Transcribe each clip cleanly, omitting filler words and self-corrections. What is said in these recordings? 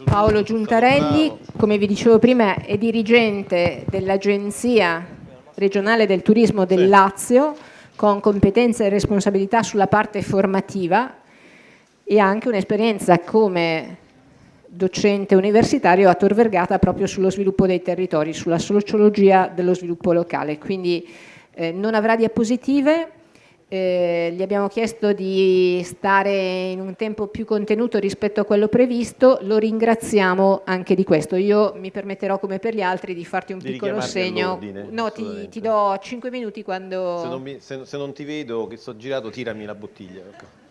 Paolo Giuntarelli, come vi dicevo prima, è dirigente dell'Agenzia regionale del turismo del Lazio, con competenze e responsabilità sulla parte formativa e anche un'esperienza come docente universitario a Tor Vergata proprio sullo sviluppo dei territori, sulla sociologia dello sviluppo locale. Quindi non avrà diapositive. Gli abbiamo chiesto di stare in un tempo più contenuto rispetto a quello previsto, lo ringraziamo anche di questo. Io mi permetterò, come per gli altri, di farti un piccolo segno. No, ti do 5 minuti quando... Se non ti vedo che sto girato, tirami la bottiglia. Ecco.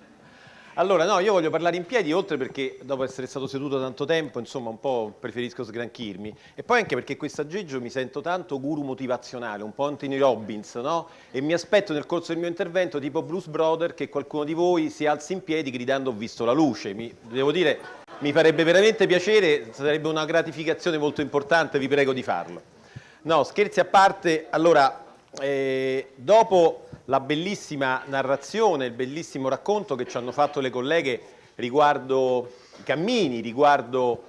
Allora, no, io voglio parlare in piedi, oltre perché dopo essere stato seduto tanto tempo, insomma, un po' preferisco sgranchirmi. E poi anche perché questo aggeggio mi sento tanto guru motivazionale, un po' Anthony Robbins, no? E mi aspetto nel corso del mio intervento, tipo Blues Brother, che qualcuno di voi si alzi in piedi gridando "ho visto la luce". Devo dire, mi farebbe veramente piacere, sarebbe una gratificazione molto importante, vi prego di farlo. No, scherzi a parte, allora, dopo la bellissima narrazione, il bellissimo racconto che ci hanno fatto le colleghe riguardo i cammini, riguardo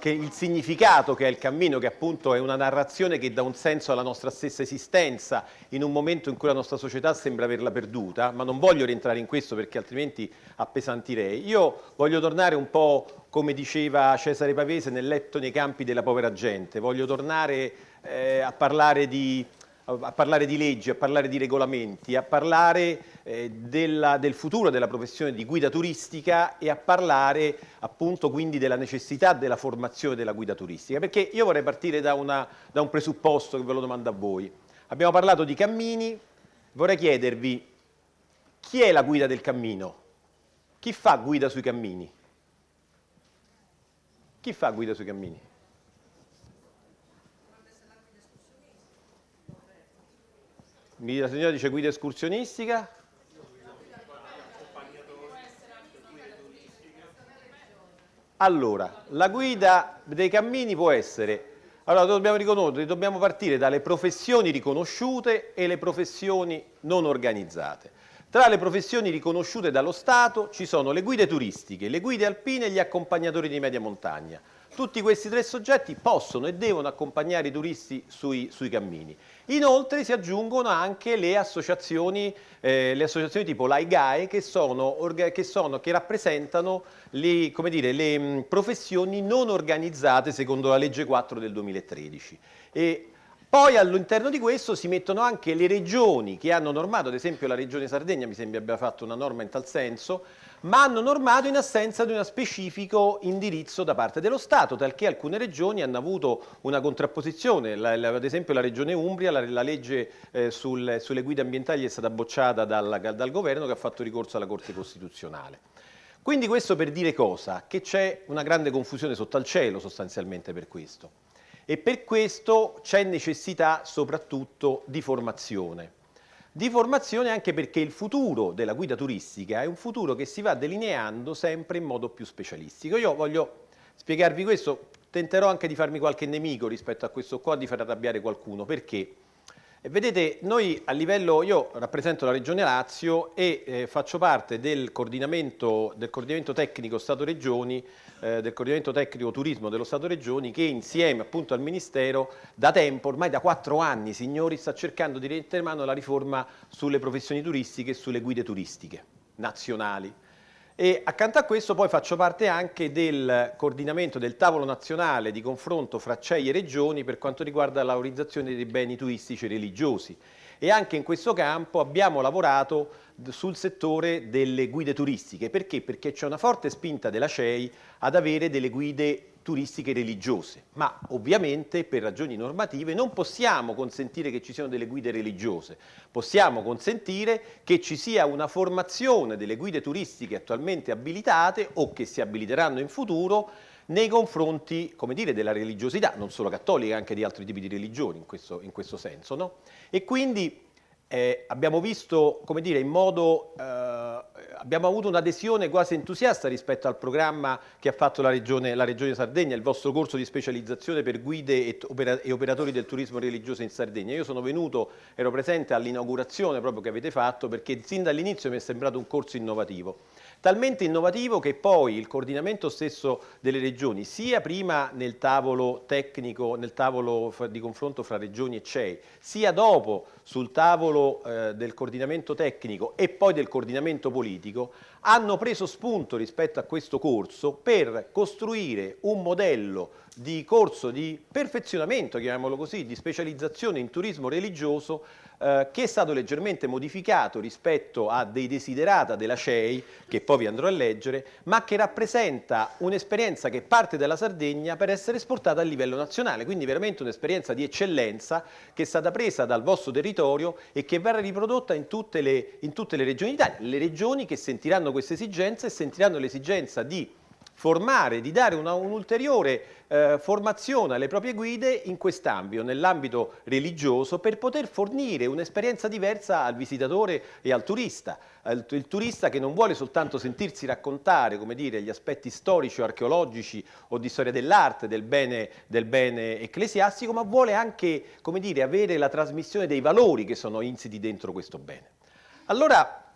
il significato che è il cammino, che appunto è una narrazione che dà un senso alla nostra stessa esistenza in un momento in cui la nostra società sembra averla perduta, ma non voglio rientrare in questo perché altrimenti appesantirei. Io voglio tornare un po', come diceva Cesare Pavese, nel letto nei campi della povera gente, voglio tornare a parlare di leggi, a parlare di regolamenti, a parlare del futuro della professione di guida turistica e a parlare appunto quindi della necessità della formazione della guida turistica. Perché io vorrei partire da un presupposto che ve lo domando a voi. Abbiamo parlato di cammini, vorrei chiedervi chi è la guida del cammino? Chi fa guida sui cammini? Chi fa guida sui cammini? La signora dice guida escursionistica. Allora, la guida dei cammini può essere... Allora, dobbiamo riconoscere, dobbiamo partire dalle professioni riconosciute e le professioni non organizzate. Tra le professioni riconosciute dallo Stato ci sono le guide turistiche, le guide alpine e gli accompagnatori di media montagna. Tutti questi tre soggetti possono e devono accompagnare i turisti sui cammini. Inoltre si aggiungono anche le associazioni tipo l'AIGAE che rappresentano le professioni non organizzate secondo la legge 4 del 2013. E poi all'interno di questo si mettono anche le regioni che hanno normato, ad esempio la regione Sardegna mi sembra abbia fatto una norma in tal senso, ma hanno normato in assenza di uno specifico indirizzo da parte dello Stato, talché alcune regioni hanno avuto una contrapposizione, ad esempio la regione Umbria, la legge sulle guide ambientali è stata bocciata dal governo che ha fatto ricorso alla Corte Costituzionale. Quindi questo per dire cosa? Che c'è una grande confusione sotto al cielo sostanzialmente per questo. E per questo c'è necessità soprattutto di formazione. Di formazione anche perché il futuro della guida turistica è un futuro che si va delineando sempre in modo più specialistico. Io voglio spiegarvi questo, tenterò anche di farmi qualche nemico rispetto a questo qua, di far arrabbiare qualcuno, perché vedete, noi a livello, io rappresento la Regione Lazio e faccio parte del coordinamento tecnico Stato-Regioni, del coordinamento tecnico turismo dello Stato-Regioni, che insieme appunto al Ministero da tempo, ormai da 4 anni, signori, sta cercando di mettere mano alla riforma sulle professioni turistiche e sulle guide turistiche nazionali. E accanto a questo poi faccio parte anche del coordinamento del tavolo nazionale di confronto fra CEI e regioni per quanto riguarda la valorizzazione dei beni turistici e religiosi. E anche in questo campo abbiamo lavorato sul settore delle guide turistiche. Perché? Perché c'è una forte spinta della CEI ad avere delle guide turistiche religiose, ma ovviamente per ragioni normative non possiamo consentire che ci siano delle guide religiose, possiamo consentire che ci sia una formazione delle guide turistiche attualmente abilitate o che si abiliteranno in futuro nei confronti, come dire, della religiosità, non solo cattolica, anche di altri tipi di religioni in questo senso, no? E quindi abbiamo visto, come dire, in modo abbiamo avuto un'adesione quasi entusiasta rispetto al programma che ha fatto la Regione Sardegna, il vostro corso di specializzazione per guide e operatori del turismo religioso in Sardegna. Io sono venuto, ero presente all'inaugurazione proprio che avete fatto, perché sin dall'inizio mi è sembrato un corso innovativo. Talmente innovativo che poi il coordinamento stesso delle regioni, sia prima nel tavolo tecnico, nel tavolo di confronto fra regioni e CEI, sia dopo sul tavolo del coordinamento tecnico e poi del coordinamento politico, hanno preso spunto rispetto a questo corso per costruire un modello di corso di perfezionamento, chiamiamolo così, di specializzazione in turismo religioso che è stato leggermente modificato rispetto a dei desiderata della CEI, che poi vi andrò a leggere, ma che rappresenta un'esperienza che parte dalla Sardegna per essere esportata a livello nazionale, quindi veramente un'esperienza di eccellenza che è stata presa dal vostro territorio e che verrà riprodotta in tutte le regioni d'Italia, le regioni che sentiranno queste esigenze e sentiranno l'esigenza di formare, di dare un'ulteriore formazione alle proprie guide in quest'ambito, nell'ambito religioso, per poter fornire un'esperienza diversa al visitatore e al turista. Il turista che non vuole soltanto sentirsi raccontare, come dire, gli aspetti storici o archeologici o di storia dell'arte, del bene ecclesiastico, ma vuole anche, come dire, avere la trasmissione dei valori che sono insiti dentro questo bene. Allora,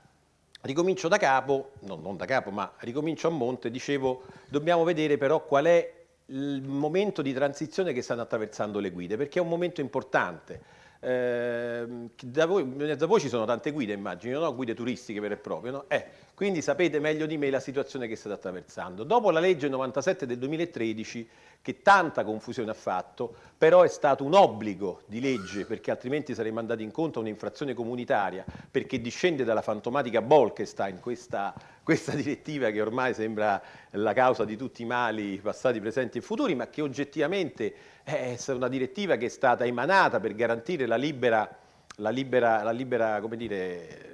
ricomincio da capo, non da capo, ma ricomincio a monte. Dicevo, dobbiamo vedere però qual è il momento di transizione che stanno attraversando le guide, perché è un momento importante. Da voi ci sono tante guide, immagino, no? Guide turistiche vere e proprie, no? Quindi sapete meglio di me la situazione che state attraversando. Dopo la legge 97 del 2013, che tanta confusione ha fatto, però è stato un obbligo di legge, perché altrimenti saremmo andati incontro a un'infrazione comunitaria, perché discende dalla fantomatica Bolkestein, questa direttiva che ormai sembra la causa di tutti i mali passati, presenti e futuri, ma che oggettivamente è una direttiva che è stata emanata per garantire la libera come dire,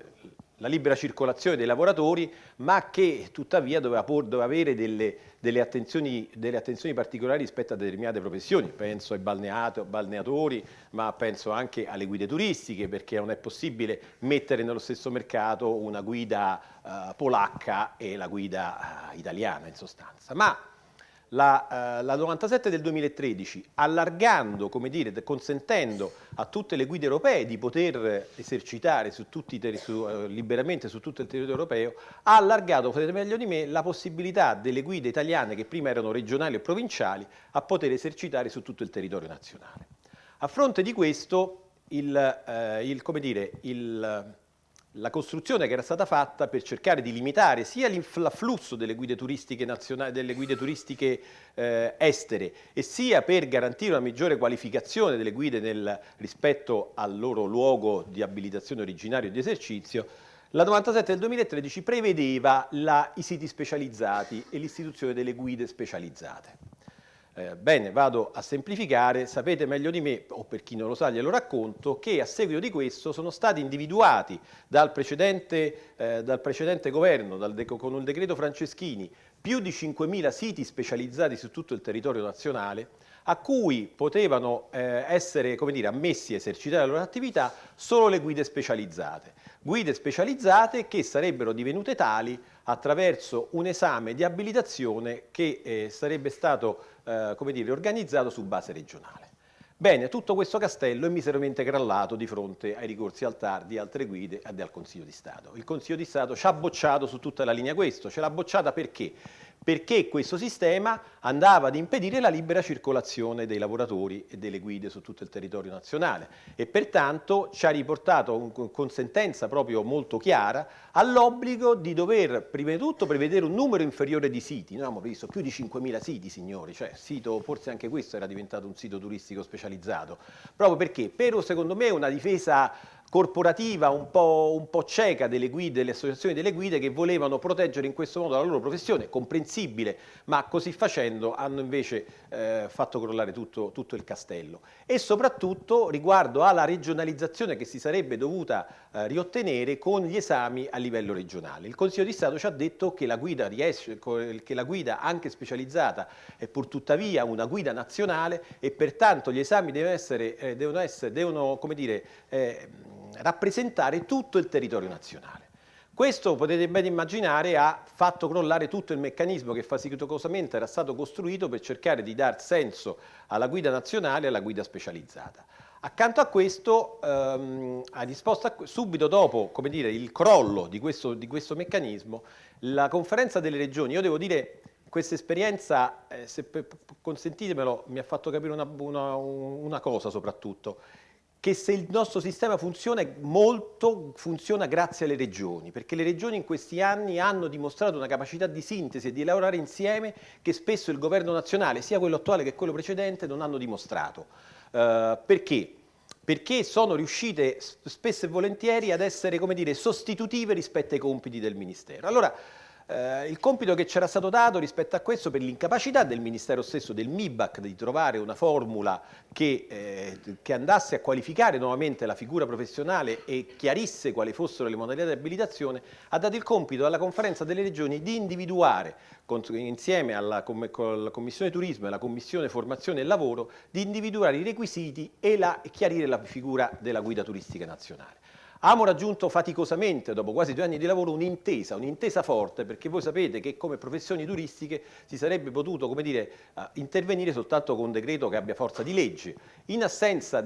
la libera circolazione dei lavoratori, ma che tuttavia doveva avere delle attenzioni particolari rispetto a determinate professioni. Penso ai balneatori, ma penso anche alle guide turistiche, perché non è possibile mettere nello stesso mercato una guida polacca e la guida italiana, in sostanza. Ma la 97 del 2013, allargando, come dire, consentendo a tutte le guide europee di poter esercitare liberamente su tutto il territorio europeo, ha allargato, sapete meglio di me, la possibilità delle guide italiane, che prima erano regionali o provinciali, a poter esercitare su tutto il territorio nazionale. A fronte di questo, la costruzione che era stata fatta per cercare di limitare sia l'afflusso delle guide turistiche nazionali, delle guide turistiche estere, e sia per garantire una maggiore qualificazione delle guide rispetto al loro luogo di abilitazione originario e di esercizio, la 97 del 2013 prevedeva i siti specializzati e l'istituzione delle guide specializzate. Bene, vado a semplificare. Sapete meglio di me, o per chi non lo sa glielo racconto, che a seguito di questo sono stati individuati dal precedente governo, con un decreto Franceschini, più di 5.000 siti specializzati su tutto il territorio nazionale, a cui potevano essere, come dire, ammessi a esercitare la loro attività solo le guide specializzate che sarebbero divenute tali attraverso un esame di abilitazione che sarebbe stato come dire, organizzato su base regionale. Bene, tutto questo castello è miseramente crollato di fronte ai ricorsi al TAR di altre guide e al Consiglio di Stato. Il Consiglio di Stato ci ha bocciato su tutta la linea questo. Ce l'ha bocciata perché? Perché questo sistema andava ad impedire la libera circolazione dei lavoratori e delle guide su tutto il territorio nazionale, e pertanto ci ha riportato con sentenza proprio molto chiara all'obbligo di dover prima di tutto prevedere un numero inferiore di siti. Noi abbiamo previsto più di 5.000 siti, signori, cioè forse anche questo era diventato un sito turistico specializzato, proprio perché secondo me una difesa corporativa un po' cieca delle guide, delle associazioni delle guide, che volevano proteggere in questo modo la loro professione, comprensibile, ma così facendo hanno invece fatto crollare tutto il castello. E soprattutto riguardo alla regionalizzazione che si sarebbe dovuta riottenere con gli esami a livello regionale. Il Consiglio di Stato ci ha detto che la guida anche specializzata è pur tuttavia una guida nazionale, e pertanto gli esami devono come dire, rappresentare tutto il territorio nazionale. Questo, potete ben immaginare, ha fatto crollare tutto il meccanismo che faticosamente era stato costruito per cercare di dar senso alla guida nazionale e alla guida specializzata. Accanto a questo, ha risposto subito dopo, come dire, il crollo di questo meccanismo, la conferenza delle regioni. Io devo dire, questa esperienza, se consentitemelo, mi ha fatto capire una cosa soprattutto, che se il nostro sistema funziona grazie alle regioni, perché le regioni in questi anni hanno dimostrato una capacità di sintesi e di lavorare insieme che spesso il governo nazionale, sia quello attuale che quello precedente, non hanno dimostrato. Perché? Perché sono riuscite spesso e volentieri ad essere, come dire, sostitutive rispetto ai compiti del Ministero. Allora, il compito che c'era stato dato rispetto a questo, per l'incapacità del Ministero stesso, del MIBAC, di trovare una formula che andasse a qualificare nuovamente la figura professionale e chiarisse quali fossero le modalità di abilitazione, ha dato il compito alla Conferenza delle Regioni di individuare, insieme alla Commissione Turismo e alla Commissione Formazione e Lavoro, di individuare i requisiti e chiarire la figura della guida turistica nazionale. Abbiamo raggiunto faticosamente, dopo quasi 2 anni di lavoro, un'intesa forte, perché voi sapete che come professioni turistiche si sarebbe potuto, come dire, intervenire soltanto con un decreto che abbia forza di legge. In assenza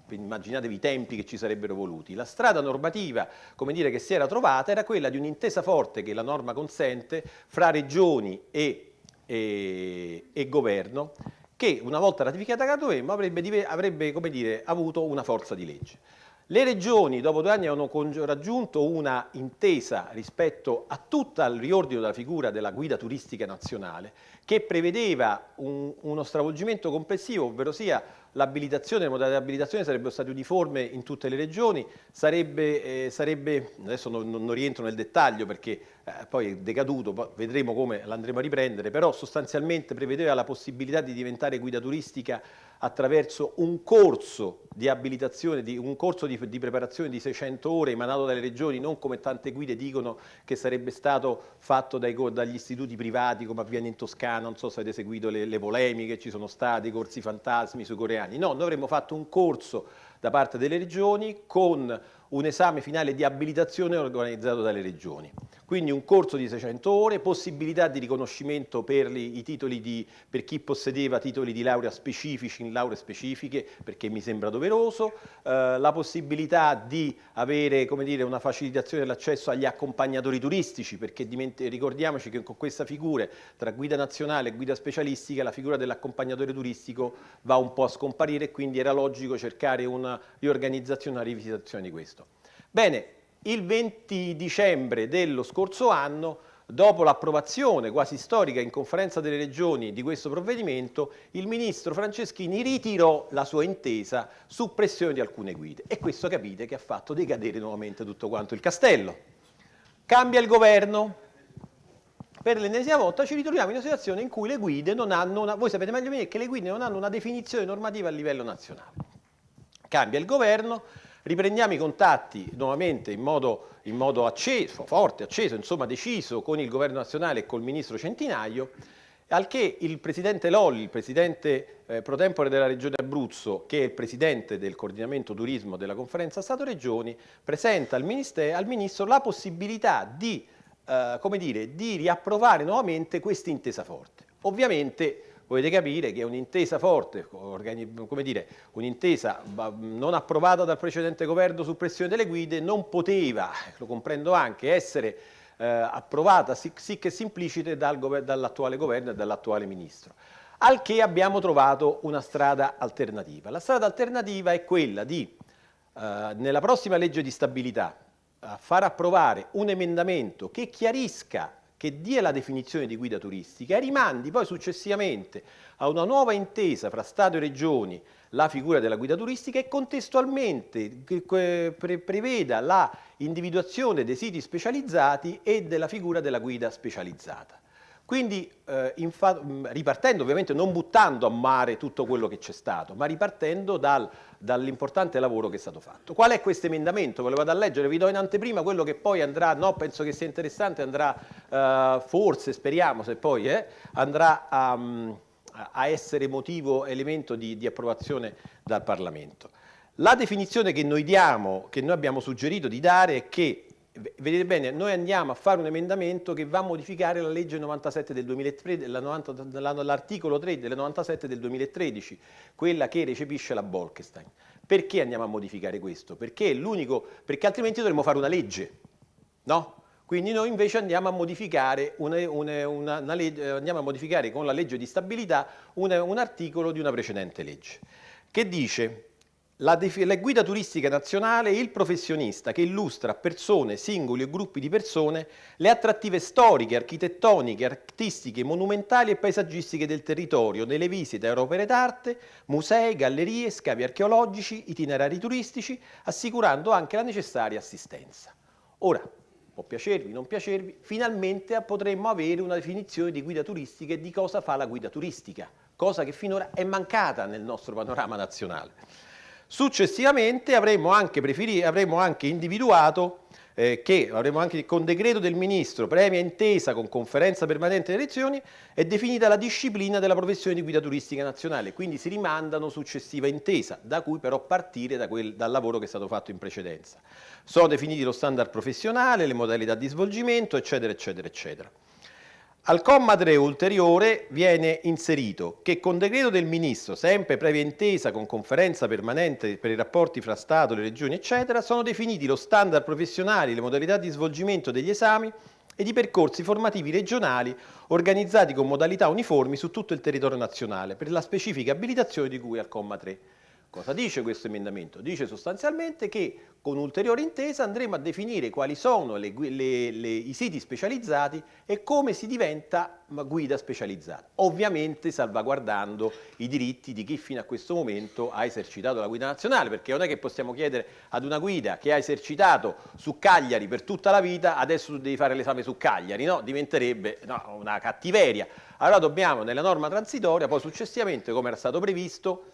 immaginatevi i tempi che ci sarebbero voluti. La strada normativa, come dire, che si era trovata era quella di un'intesa forte che la norma consente fra regioni e governo, che una volta ratificata la Governo avrebbe, come dire, avuto una forza di legge. Le regioni dopo 2 anni hanno raggiunto una intesa rispetto a tutto il riordino della figura della guida turistica nazionale, che prevedeva uno stravolgimento complessivo, ovvero sia l'abilitazione, le modalità di abilitazione sarebbero state uniformi in tutte le regioni, adesso non rientro nel dettaglio perché poi è decaduto, vedremo come l'andremo a riprendere, però sostanzialmente prevedeva la possibilità di diventare guida turistica attraverso un corso di abilitazione, un corso di preparazione di 600 ore emanato dalle regioni, non come tante guide dicono che sarebbe stato fatto dagli istituti privati come avviene in Toscana. Non so se avete seguito le polemiche, ci sono stati corsi fantasmi sui coreani. No, noi avremmo fatto un corso da parte delle regioni con un esame finale di abilitazione organizzato dalle regioni. Quindi un corso di 600 ore, possibilità di riconoscimento per chi possedeva titoli di laurea specifici in lauree specifiche, perché mi sembra doveroso, la possibilità di avere, come dire, una facilitazione dell'accesso agli accompagnatori turistici, perché ricordiamoci che con questa figura tra guida nazionale e guida specialistica la figura dell'accompagnatore turistico va un po' a scomparire e quindi era logico cercare una riorganizzazione, una rivisitazione di questo. Bene, il 20 dicembre dello scorso anno, dopo l'approvazione quasi storica in conferenza delle regioni di questo provvedimento, il ministro Franceschini ritirò la sua intesa su pressione di alcune guide e questo capite che ha fatto decadere nuovamente tutto quanto il castello. Cambia il governo. Per l'ennesima volta ci ritroviamo in una situazione in cui le guide non hanno voi sapete meglio di me che le guide non hanno una definizione normativa a livello nazionale. Cambia il governo. Riprendiamo i contatti nuovamente in modo acceso, forte, acceso, insomma deciso con il governo nazionale e col ministro Centinaio, al che il presidente Lolli, il presidente pro tempore della regione Abruzzo, che è il presidente del coordinamento turismo della conferenza Stato-Regioni, presenta al ministro la possibilità di riapprovare nuovamente questa intesa forte. Ovviamente potete capire che un'intesa forte, un'intesa non approvata dal precedente governo su pressione delle guide non poteva, lo comprendo anche, essere approvata sic e simplicite dall'attuale governo e dall'attuale ministro. Al che abbiamo trovato una strada alternativa. La strada alternativa è quella di, nella prossima legge di stabilità, far approvare un emendamento che chiarisca, che dia la definizione di guida turistica e rimandi poi successivamente a una nuova intesa fra Stato e Regioni la figura della guida turistica e contestualmente preveda la individuazione dei siti specializzati e della figura della guida specializzata. Quindi ripartendo, ovviamente non buttando a mare tutto quello che c'è stato, ma ripartendo dall'importante lavoro che è stato fatto. Qual è questo emendamento? Ve lo vado a leggere, vi do in anteprima quello che poi andrà, no, penso che sia interessante, andrà, forse, speriamo, se poi andrà a essere motivo, elemento di approvazione dal Parlamento. La definizione che noi abbiamo suggerito di dare è che vedete bene, noi andiamo a fare un emendamento che va a modificare la legge 97 del 2003, l'articolo 3 delle 97 del 2013, quella che recepisce la Bolkestein. Perché andiamo a modificare questo? Perché è l'unico, perché altrimenti dovremmo fare una legge, no? Quindi noi invece andiamo a modificare, andiamo a modificare con la legge di stabilità un articolo di una precedente legge, che dice: la guida turistica nazionale è il professionista che illustra a persone, singoli o gruppi di persone le attrattive storiche, architettoniche, artistiche, monumentali e paesaggistiche del territorio, nelle visite a opere d'arte, musei, gallerie, scavi archeologici, itinerari turistici, assicurando anche la necessaria assistenza. Ora, può piacervi, non piacervi, finalmente potremmo avere una definizione di guida turistica e di cosa fa la guida turistica, cosa che finora è mancata nel nostro panorama nazionale. Successivamente avremmo anche individuato che avremo anche con decreto del Ministro, previa intesa con conferenza permanente delle elezioni, è definita la disciplina della professione di guida turistica nazionale, quindi si rimandano successiva intesa, da cui però partire dal lavoro che è stato fatto in precedenza. Sono definiti lo standard professionale, le modalità di svolgimento, eccetera, eccetera, eccetera. Al comma 3 ulteriore viene inserito che con decreto del Ministro, sempre previa intesa con conferenza permanente per i rapporti fra Stato, le regioni, eccetera, sono definiti lo standard professionali, le modalità di svolgimento degli esami e di percorsi formativi regionali organizzati con modalità uniformi su tutto il territorio nazionale per la specifica abilitazione di cui al comma 3. Cosa dice questo emendamento? Dice sostanzialmente che con ulteriore intesa andremo a definire quali sono i siti specializzati e come si diventa guida specializzata, ovviamente salvaguardando i diritti di chi fino a questo momento ha esercitato la guida nazionale, perché non è che possiamo chiedere ad una guida che ha esercitato su Cagliari per tutta la vita, adesso tu devi fare l'esame su Cagliari, no? Diventerebbe una cattiveria. Allora dobbiamo nella norma transitoria, poi successivamente, come era stato previsto,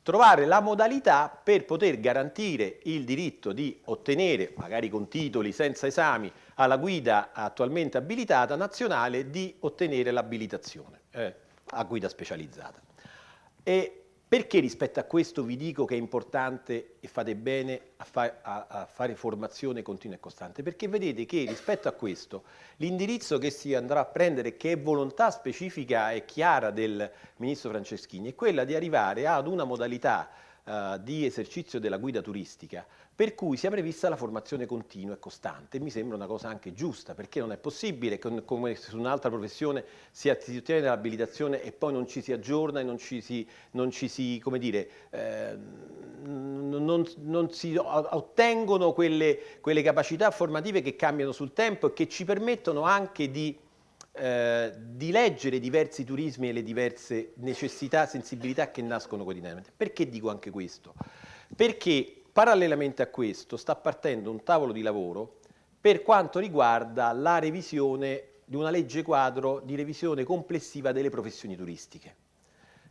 trovare la modalità per poter garantire il diritto di ottenere, magari con titoli senza esami, alla guida attualmente abilitata nazionale, di ottenere l'abilitazione a guida specializzata. E perché rispetto a questo vi dico che è importante e fate bene a fare formazione continua e costante? Perché vedete che rispetto a questo l'indirizzo che si andrà a prendere, che è volontà specifica e chiara del Ministro Franceschini, è quella di arrivare ad una modalità di esercizio della guida turistica per cui sia prevista la formazione continua e costante. Mi sembra una cosa anche giusta, perché non è possibile che come su un'altra professione si ottiene l'abilitazione e poi non ci si aggiorna e non si ottengono quelle capacità formative che cambiano sul tempo e che ci permettono anche di leggere i diversi turismi e le diverse necessità, sensibilità che nascono quotidianamente. Perché dico anche questo? Perché parallelamente a questo sta partendo un tavolo di lavoro per quanto riguarda la revisione di una legge quadro di revisione complessiva delle professioni turistiche,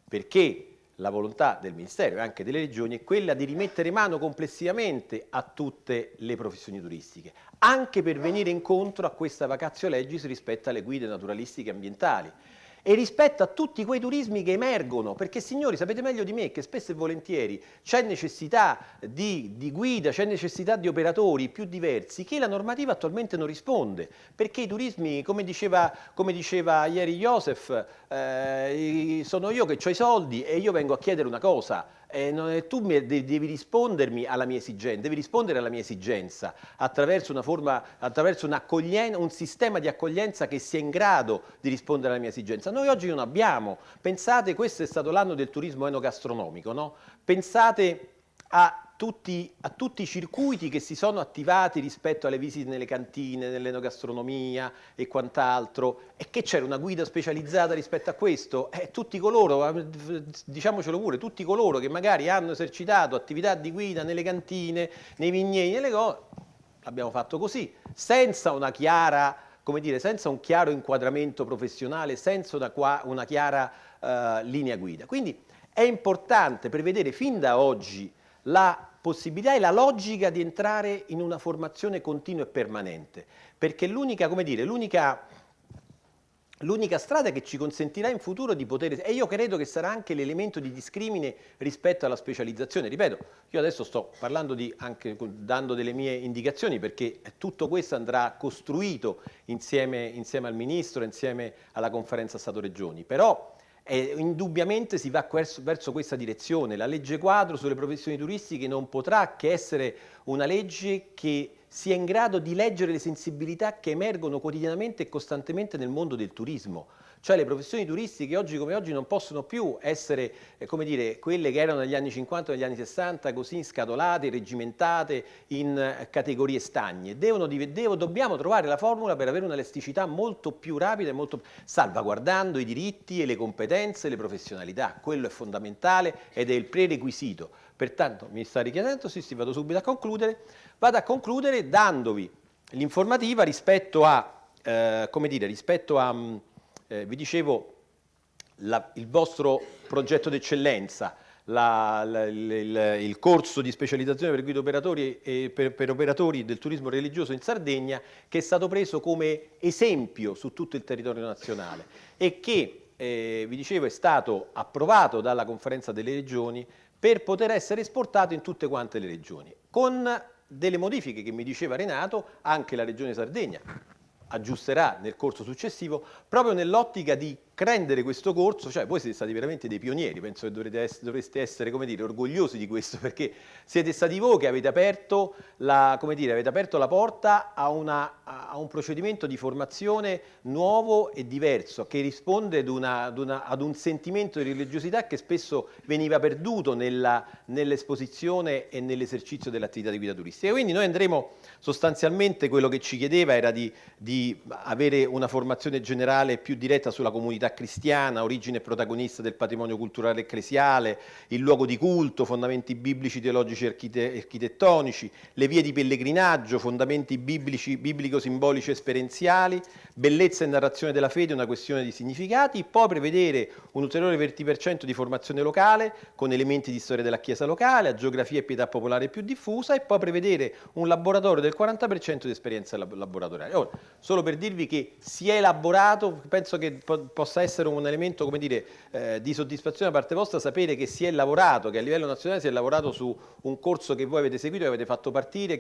perché la volontà del Ministero e anche delle regioni è quella di rimettere mano complessivamente a tutte le professioni turistiche, anche per venire incontro a questa vacatio legis rispetto alle guide naturalistiche e ambientali e rispetto a tutti quei turismi che emergono, perché signori sapete meglio di me che spesso e volentieri c'è necessità di guida, c'è necessità di operatori più diversi che la normativa attualmente non risponde, perché i turismi, come diceva ieri Joseph, sono io che ho i soldi e io vengo a chiedere una cosa. Tu devi rispondermi alla mia esigenza, devi rispondere alla mia esigenza attraverso un sistema di accoglienza che sia in grado di rispondere alla mia esigenza. Noi oggi non abbiamo. Pensate, questo è stato l'anno del turismo enogastronomico, no? Pensate a tutti i circuiti che si sono attivati rispetto alle visite nelle cantine, nell'enogastronomia e quant'altro, e che c'era una guida specializzata rispetto a questo. Tutti coloro, diciamocelo pure, tutti coloro che magari hanno esercitato attività di guida nelle cantine, nei vigneti, nelle cose, l'abbiamo fatto così, senza una chiara, senza un chiaro inquadramento professionale, senza una chiara linea guida. Quindi è importante prevedere fin da oggi la possibilità e la logica di entrare in una formazione continua e permanente, perché l'unica l'unica strada che ci consentirà in futuro di poter, e io credo che sarà anche l'elemento di discrimine rispetto alla specializzazione. Ripeto, io adesso sto parlando anche dando delle mie indicazioni, perché tutto questo andrà costruito insieme al Ministro, insieme alla Conferenza Stato-Regioni, però indubbiamente si va verso questa direzione. La legge quadro sulle professioni turistiche non potrà che essere una legge che sia in grado di leggere le sensibilità che emergono quotidianamente e costantemente nel mondo del turismo. Cioè le professioni turistiche oggi come oggi non possono più essere, come dire, quelle che erano negli anni 50 o negli anni 60, così scatolate, regimentate in categorie stagne. Dobbiamo trovare la formula per avere un'elasticità molto più rapida e salvaguardando i diritti e le competenze e le professionalità. Quello è fondamentale ed è il prerequisito. Pertanto mi sta richiedendo, sì, vado subito a concludere. Vado a concludere dandovi l'informativa rispetto a, vi dicevo, il vostro progetto d'eccellenza, il corso di specializzazione per guide operatori e per operatori del turismo religioso in Sardegna, che è stato preso come esempio su tutto il territorio nazionale e che, vi dicevo, è stato approvato dalla Conferenza delle Regioni per poter essere esportato in tutte quante le regioni. Con delle modifiche che mi diceva Renato, anche la Regione Sardegna aggiusterà nel corso successivo, proprio nell'ottica di rendere questo corso, cioè voi siete stati veramente dei pionieri, penso che dovreste essere, come dire, orgogliosi di questo, perché siete stati voi che avete aperto la porta a un procedimento di formazione nuovo e diverso, che risponde ad un sentimento di religiosità che spesso veniva perduto nell'esposizione e nell'esercizio dell'attività di guida turistica. Quindi noi andremo, sostanzialmente quello che ci chiedeva era di avere una formazione generale più diretta sulla comunità cristiana, origine e protagonista del patrimonio culturale ecclesiale, il luogo di culto, fondamenti biblici, teologici e architettonici, le vie di pellegrinaggio, fondamenti biblico-simbolici esperienziali, bellezza e narrazione della fede, una questione di significati, poi prevedere un ulteriore 20% di formazione locale con elementi di storia della Chiesa locale, geografia e pietà popolare più diffusa, e poi prevedere un laboratorio del 40% di esperienza laboratoriale. Ora, solo per dirvi che si è elaborato, penso che possa essere un elemento, come dire, di soddisfazione da parte vostra sapere che si è lavorato, che a livello nazionale si è lavorato su un corso che voi avete seguito, che avete fatto partire,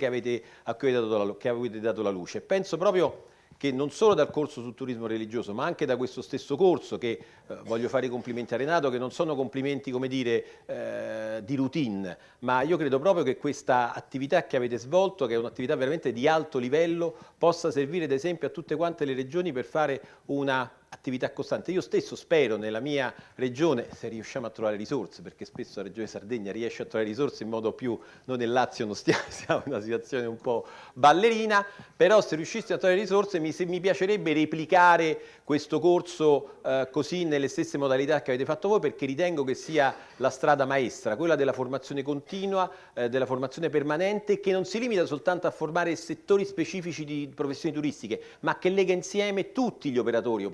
a cui avete dato la luce. Penso proprio che non solo dal corso sul turismo religioso, ma anche da questo stesso corso, che voglio fare i complimenti a Renato, che non sono complimenti, come dire, di routine, ma io credo proprio che questa attività che avete svolto, che è un'attività veramente di alto livello, possa servire ad esempio a tutte quante le regioni per fare una attività costante. Io stesso spero nella mia regione, se riusciamo a trovare risorse, perché spesso la regione Sardegna riesce a trovare risorse in modo più, noi nel Lazio siamo in una situazione un po' ballerina, però se riuscissimo a trovare risorse mi piacerebbe replicare questo corso così nelle stesse modalità che avete fatto voi, perché ritengo che sia la strada maestra, quella della formazione continua, della formazione permanente, che non si limita soltanto a formare settori specifici di professioni turistiche, ma che lega insieme tutti gli operatori,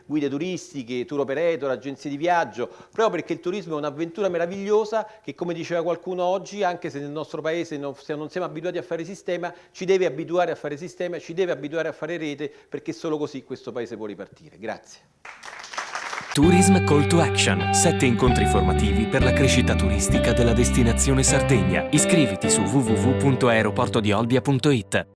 guide turistiche, tour operator, agenzie di viaggio, proprio perché il turismo è un'avventura meravigliosa che, come diceva qualcuno oggi, anche se nel nostro paese non siamo abituati a fare sistema, ci deve abituare a fare sistema, ci deve abituare a fare rete, perché solo così questo paese può ripartire. Grazie. Tourism Call to Action, 7 incontri formativi per la crescita turistica della destinazione Sardegna. Iscriviti su www.aeroportodiolbia.it.